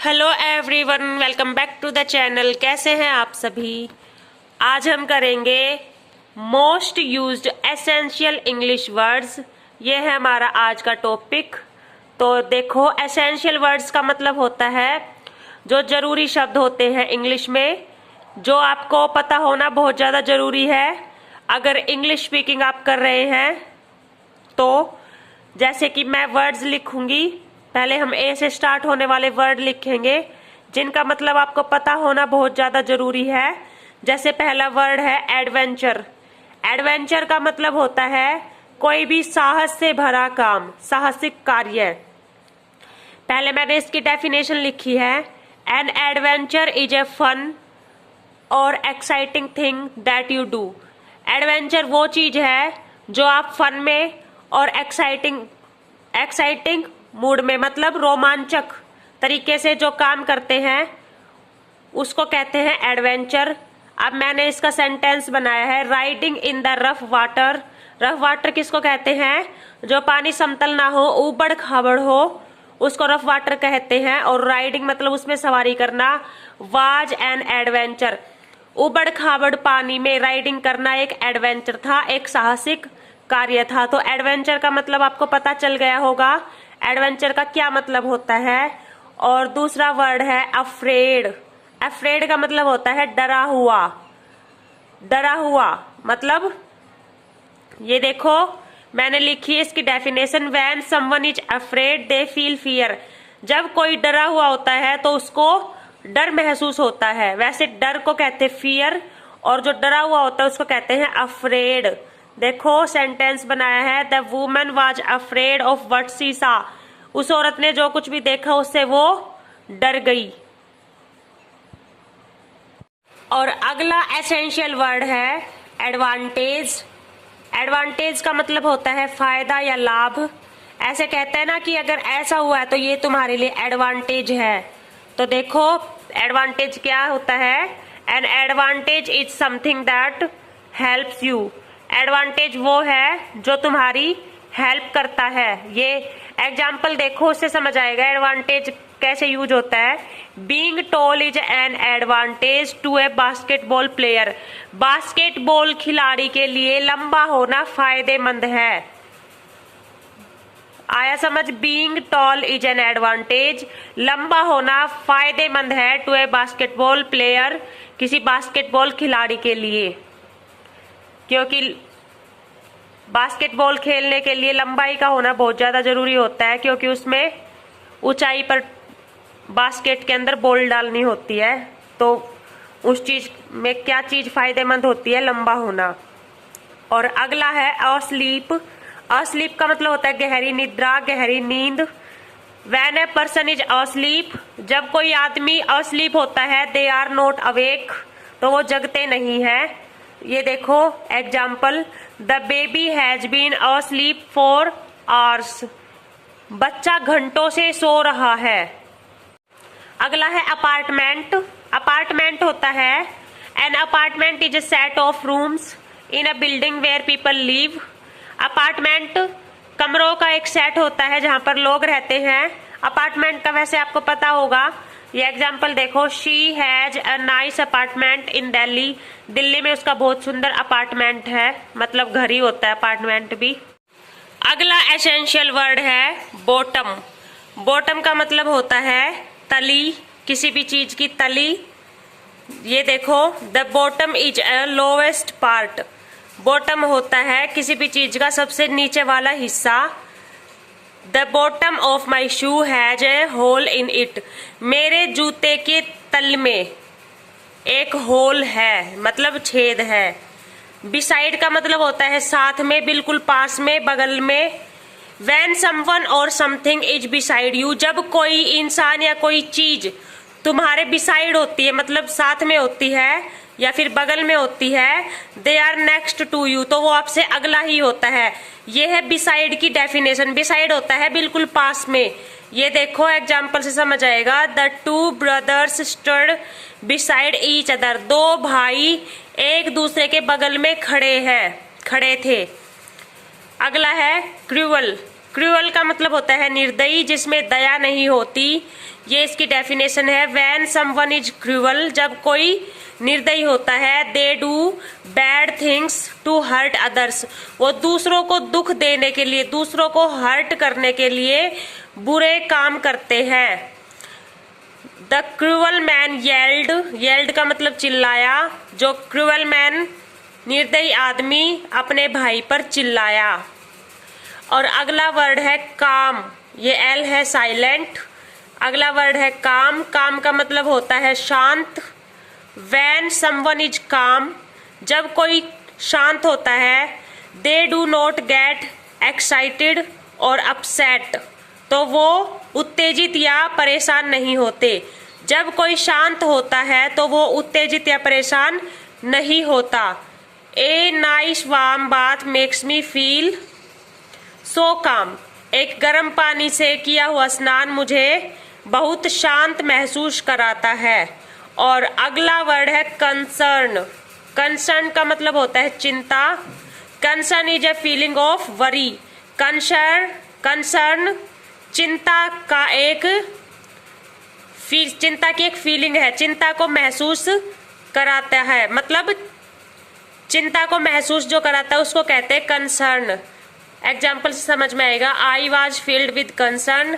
Hello everyone, welcome back to the channel. कैसे हैं आप सभी। आज हम करेंगे most used essential English words. ये है हमारा आज का टॉपिक। तो देखो, एसेंशियल वर्ड्स का मतलब होता है जो जरूरी शब्द होते हैं इंग्लिश में, जो आपको पता होना बहुत ज़्यादा ज़रूरी है अगर इंग्लिश स्पीकिंग आप कर रहे हैं। तो जैसे कि मैं वर्ड्स लिखूंगी, पहले हम ए से स्टार्ट होने वाले वर्ड लिखेंगे जिनका मतलब आपको पता होना बहुत ज़्यादा ज़रूरी है। जैसे पहला वर्ड है एडवेंचर। एडवेंचर का मतलब होता है कोई भी साहस से भरा काम, साहसिक कार्य। पहले मैंने इसकी डेफिनेशन लिखी है, an adventure is a fun और exciting thing that you do. Adventure वो चीज़ है जो आप फन में और एक्साइटिंग मूड में, मतलब रोमांचक तरीके से जो काम करते हैं उसको कहते हैं एडवेंचर। अब मैंने इसका सेंटेंस बनाया है, riding in the rough water. Rough water किसको कहते हैं? जो पानी समतल ना हो, ऊबड़ खाबड़ हो, उसको रफ वाटर कहते हैं। और राइडिंग मतलब उसमें सवारी करना। वाज एन एडवेंचर, ऊबड़ खाबड़ पानी में राइडिंग करना एक एडवेंचर था, एक साहसिक कार्य था। तो एडवेंचर का मतलब आपको पता चल गया होगा एडवेंचर का क्या मतलब होता है। और दूसरा वर्ड है अफ्रेड। अफ्रेड का मतलब होता है डरा हुआ। डरा हुआ मतलब, ये देखो मैंने लिखी है इसकी definition, when someone is afraid they feel fear. जब कोई डरा हुआ होता है तो उसको डर महसूस होता है। वैसे डर को कहते हैं फियर, और जो डरा हुआ होता है उसको कहते हैं अफ्रेड। देखो सेंटेंस बनाया है, the woman was afraid of what she saw. उस औरत ने जो कुछ भी देखा उससे वो डर गई। और अगला एसेंशियल वर्ड है एडवांटेज। एडवांटेज का मतलब होता है फायदा या लाभ। ऐसे कहते हैं ना कि अगर ऐसा हुआ है तो ये तुम्हारे लिए एडवांटेज है। तो देखो एडवांटेज क्या होता है, an advantage is something that helps you. Advantage वो है जो तुम्हारी हेल्प करता है। ये एग्जाम्पल देखो, उससे समझ आएगा एडवांटेज कैसे यूज होता है। Being tall is an advantage to a basketball player. Basketball खिलाड़ी के लिए लंबा होना फायदेमंद है। आया समझ? Being tall is an advantage, लंबा होना फायदेमंद है टू ए बास्केटबॉल प्लेयर, किसी बास्केटबॉल खिलाड़ी के लिए। क्योंकि बास्केटबॉल खेलने के लिए लंबाई का होना बहुत ज़्यादा ज़रूरी होता है, क्योंकि उसमें ऊंचाई पर बास्केट के अंदर बॉल डालनी होती है। तो उस चीज़ में क्या चीज़ फायदेमंद होती है? लंबा होना। और अगला है अस्लीप। अस्लीप का मतलब होता है गहरी निद्रा, गहरी नींद। When a person is asleep, जब कोई आदमी अस्लीप होता है, दे आर नॉट अवेक, तो वो जगते नहीं है। ये देखो example, the baby has been asleep for hours. बच्चा घंटों से सो रहा है। अगला है अपार्टमेंट। अपार्टमेंट होता है, an apartment is a set of rooms in a building where people live. Apartment कमरों का एक सेट होता है जहां पर लोग रहते हैं। अपार्टमेंट का वैसे आपको पता होगा। ये एग्जाम्पल देखो, she has a nice apartment in Delhi. Delhi में उसका बहुत सुंदर अपार्टमेंट है, मतलब घर ही होता है अपार्टमेंट भी। अगला एसेंशियल वर्ड है बॉटम। बॉटम का मतलब होता है तली, किसी भी चीज की तली। ये देखो, the bottom is a lowest part. Bottom होता है किसी भी चीज का सबसे नीचे वाला हिस्सा। The bottom of my shoe has a hole in it. मेरे जूते के तल में एक होल है, मतलब छेद है। बिसाइड का मतलब होता है साथ में, बिल्कुल पास में, बगल में। व्हेन समवन और समथिंग इज बिसाइड यू, जब कोई इंसान या कोई चीज तुम्हारे बिसाइड होती है, मतलब साथ में होती है या फिर बगल में होती है, they are next to you, तो वो आपसे अगला ही होता है। ये है बिसाइड की डेफिनेशन। बिसाइड होता है बिल्कुल पास में। ये देखो एग्जाम्पल से समझ आएगा, the two brothers stood beside each other. दो भाई एक दूसरे के बगल में खड़े थे। अगला है क्रूअल। क्रूअल का मतलब होता है निर्दयी, जिसमें दया नहीं होती। ये इसकी डेफिनेशन है। व्हेन समवन इज क्रूअल, जब कोई निर्दयी होता है। They do bad things to hurt others, वो दूसरों को दुख देने के लिए, दूसरों को हर्ट करने के लिए बुरे काम करते हैं। The cruel man yelled, yelled का मतलब चिल्लाया। जो क्रूअल मैन निर्दयी आदमी अपने भाई पर चिल्लाया। और अगला वर्ड है काम, ये एल है साइलेंट। अगला वर्ड है काम, काम का मतलब होता है शांत। When someone is calm, जब कोई शांत होता है। They do not get excited और upset, तो वो उत्तेजित या परेशान नहीं होते। जब कोई शांत होता है तो वो उत्तेजित या परेशान नहीं होता। A nice warm bath makes me feel so calm, एक गर्म पानी से किया हुआ स्नान मुझे बहुत शांत महसूस कराता है। और अगला वर्ड है कंसर्न। कंसर्न का मतलब होता है चिंता। Concern is a feeling of worry. Concern चिंता की एक फीलिंग है, चिंता को महसूस कराता है। मतलब चिंता को महसूस जो कराता है उसको कहते हैं कंसर्न। एग्जाम्पल से समझ में आएगा। I was filled with concern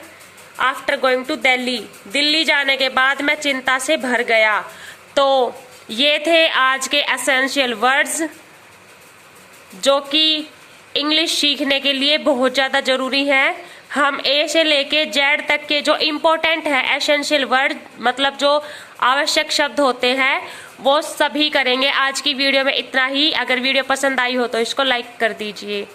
after going to Delhi, Delhi जाने के बाद मैं चिंता से भर गया। तो ये थे आज के एसेंशियल वर्ड्स जो कि इंग्लिश सीखने के लिए बहुत ज़्यादा ज़रूरी है। हम ए से लेके जेड तक के जो इम्पोर्टेंट है एसेंशियल वर्ड, मतलब जो आवश्यक शब्द होते हैं, वो सभी करेंगे। आज की वीडियो में इतना ही। अगर वीडियो पसंद आई हो तो इसको लाइक कर दीजिए।